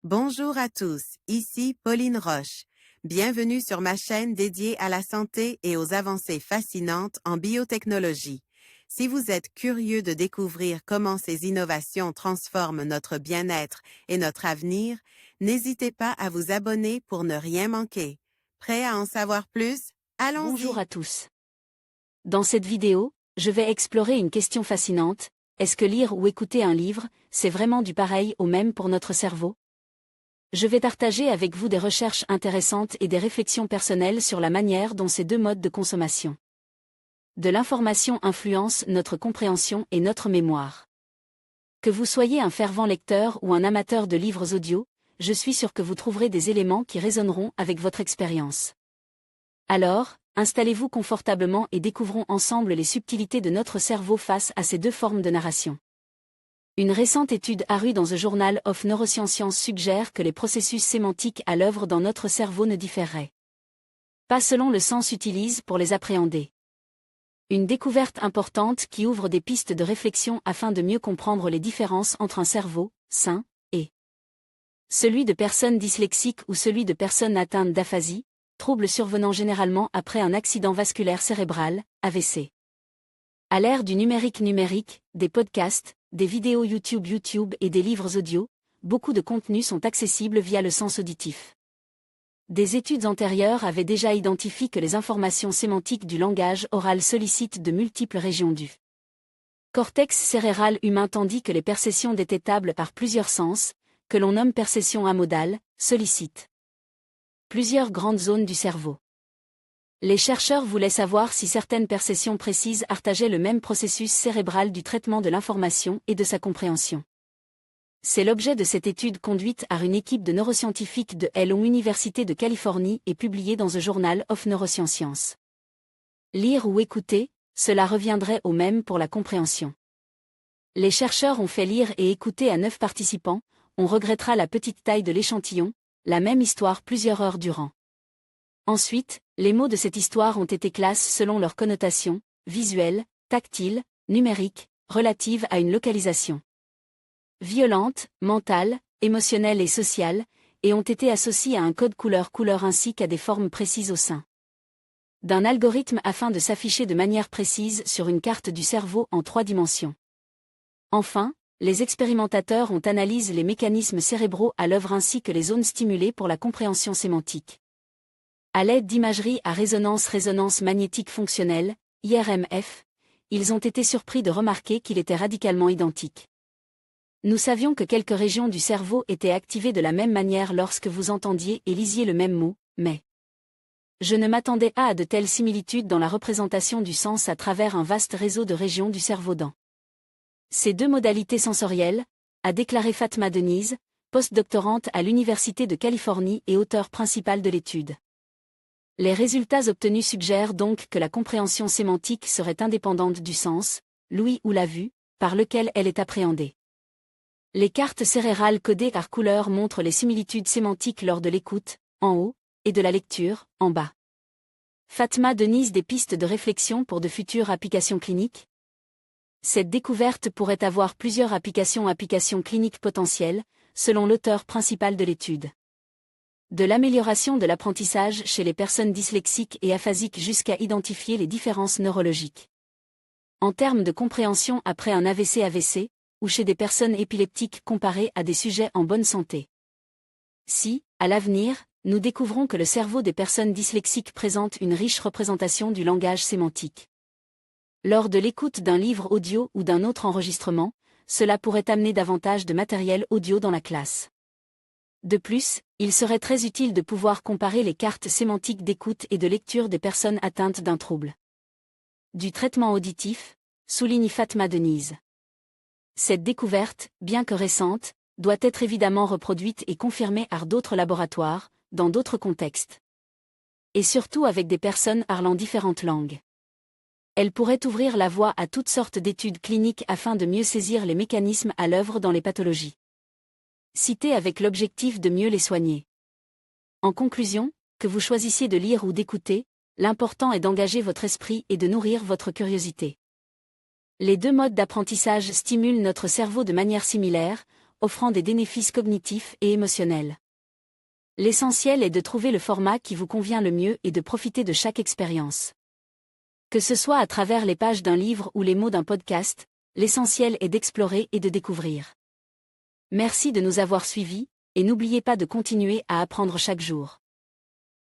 Bonjour à tous, ici Pauline Roche. Bienvenue sur ma chaîne dédiée à la santé et aux avancées fascinantes en biotechnologie. Si vous êtes curieux de découvrir comment ces innovations transforment notre bien-être et notre avenir, n'hésitez pas à vous abonner pour ne rien manquer. Prêt à en savoir plus? Bonjour Allons-y! à tous. Dans cette vidéo, je vais explorer une question fascinante. Est-ce que lire ou écouter un livre, c'est vraiment du pareil au même pour notre cerveau? Je vais partager avec vous des recherches intéressantes et des réflexions personnelles sur la manière dont ces deux modes de consommation de l'information influencent notre compréhension et notre mémoire. Que vous soyez un fervent lecteur ou un amateur de livres audio, je suis sûr que vous trouverez des éléments qui résonneront avec votre expérience. Alors, installez-vous confortablement et découvrons ensemble les subtilités de notre cerveau face à ces deux formes de narration. Une récente étude parue dans The Journal of Neurosciences suggère que les processus sémantiques à l'œuvre dans notre cerveau ne différeraient pas selon le sens utilisé pour les appréhender. Une découverte importante qui ouvre des pistes de réflexion afin de mieux comprendre les différences entre un cerveau sain et celui de personnes dyslexiques ou celui de personnes atteintes d'aphasie, trouble survenant généralement après un accident vasculaire cérébral, AVC. À l'ère du numérique, des podcasts, des vidéos YouTube et des livres audio, beaucoup de contenus sont accessibles via le sens auditif. Des études antérieures avaient déjà identifié que les informations sémantiques du langage oral sollicitent de multiples régions du cortex cérébral humain tandis que les perceptions détectables par plusieurs sens, que l'on nomme perception amodale, sollicitent plusieurs grandes zones du cerveau. Les chercheurs voulaient savoir si certaines perceptions précises partageaient le même processus cérébral du traitement de l'information et de sa compréhension. C'est l'objet de cette étude conduite par une équipe de neuroscientifiques de l'Université de Californie et publiée dans The Journal of Neurosciences. Lire ou écouter, cela reviendrait au même pour la compréhension. Les chercheurs ont fait lire et écouter à 9 participants, on regrettera la petite taille de l'échantillon, la même histoire plusieurs heures durant. Ensuite, les mots de cette histoire ont été classés selon leur connotation, visuelle, tactile, numérique, relative à une localisation violente, mentale, émotionnelle et sociale, et ont été associés à un code couleur ainsi qu'à des formes précises au sein d'un algorithme afin de s'afficher de manière précise sur une carte du cerveau en 3 dimensions. Enfin, les expérimentateurs ont analysé les mécanismes cérébraux à l'œuvre ainsi que les zones stimulées pour la compréhension sémantique. À l'aide d'imagerie à résonance magnétique fonctionnelle, IRMF, ils ont été surpris de remarquer qu'il était radicalement identique. Nous savions que quelques régions du cerveau étaient activées de la même manière lorsque vous entendiez et lisiez le même mot, mais je ne m'attendais pas à de telles similitudes dans la représentation du sens à travers un vaste réseau de régions du cerveau dans ces deux modalités sensorielles, a déclaré Fatma Denise, postdoctorante à l'Université de Californie et auteure principale de l'étude. Les résultats obtenus suggèrent donc que la compréhension sémantique serait indépendante du sens, l'ouïe ou la vue, par lequel elle est appréhendée. Les cartes cérébrales codées par couleur montrent les similitudes sémantiques lors de l'écoute, en haut, et de la lecture, en bas. Fatma Denise des pistes de réflexion pour de futures applications cliniques. Cette découverte pourrait avoir plusieurs applications cliniques potentielles, selon l'auteur principal de l'étude. De l'amélioration de l'apprentissage chez les personnes dyslexiques et aphasiques jusqu'à identifier les différences neurologiques. En termes de compréhension après un AVC, ou chez des personnes épileptiques comparées à des sujets en bonne santé. Si, à l'avenir, nous découvrons que le cerveau des personnes dyslexiques présente une riche représentation du langage sémantique. Lors de l'écoute d'un livre audio ou d'un autre enregistrement, cela pourrait amener davantage de matériel audio dans la classe. De plus, il serait très utile de pouvoir comparer les cartes sémantiques d'écoute et de lecture des personnes atteintes d'un trouble du traitement auditif, souligne Fatma Denise. Cette découverte, bien que récente, doit être évidemment reproduite et confirmée par d'autres laboratoires, dans d'autres contextes. Et surtout avec des personnes parlant différentes langues. Elle pourrait ouvrir la voie à toutes sortes d'études cliniques afin de mieux saisir les mécanismes à l'œuvre dans les pathologies citées avec l'objectif de mieux les soigner. En conclusion, que vous choisissiez de lire ou d'écouter, l'important est d'engager votre esprit et de nourrir votre curiosité. Les deux modes d'apprentissage stimulent notre cerveau de manière similaire, offrant des bénéfices cognitifs et émotionnels. L'essentiel est de trouver le format qui vous convient le mieux et de profiter de chaque expérience. Que ce soit à travers les pages d'un livre ou les mots d'un podcast, l'essentiel est d'explorer et de découvrir. Merci de nous avoir suivis, et n'oubliez pas de continuer à apprendre chaque jour.